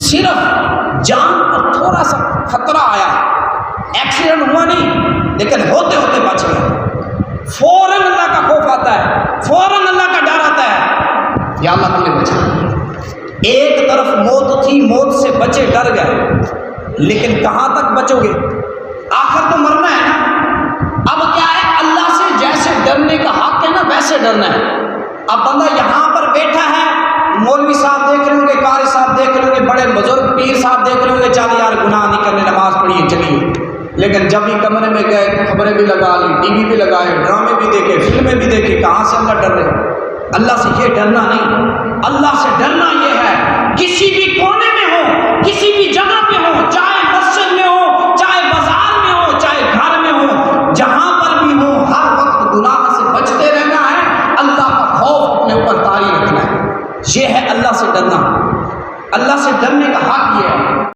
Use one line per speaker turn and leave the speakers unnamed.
صرف جان پر تھوڑا سا خطرہ آیا، ایکسیڈنٹ ہوا نہیں لیکن ہوتے ہوتے بچ گئے، فوراً اللہ کا خوف آتا ہے، فوراً اللہ کا ڈر آتا ہے، یا اللہ تمہیں بچا۔ ایک طرف موت تھی، موت سے بچے ڈر گئے، لیکن کہاں تک بچو گے؟ آخر تو مرنا ہے نا۔ اب کیا ہے، اللہ سے جیسے ڈرنے کا حق ہے نا ویسے ڈرنا ہے۔ اب بندہ یہاں پر بیٹھا ہے، مولوی صاحب دیکھ رہے ہوں گے، قاری صاحب دیکھ رہے ہوں گے، بڑے بزرگ پیر صاحب دیکھ رہے ہوں گے، چل یار گناہ نہیں کرنے، نماز پڑھیے چلیے، لیکن جب بھی کمرے میں گئے خبریں بھی لگا لی، ٹی وی بھی لگائے، ڈرامے بھی دیکھے، فلمیں بھی دیکھی، کہاں سے اللہ ڈر رہے؟ اللہ سے یہ ڈرنا نہیں، اللہ سے ڈرنا یہ ہے کسی بھی کونے میں ہو، کسی بھی جگہ پہ ہو، چاہے مسجد میں ہو، چاہے بازار میں ہو، چاہے گھر میں ہو، جہاں پر بھی ہو، ہر وقت گناہ سے بچتے رہنا ہے، اللہ کا خوف اپنے اوپر طاری رکھنا ہے۔ یہ ہے اللہ سے ڈرنا۔ اللہ سے ڈرنے کا حق یہ ہے۔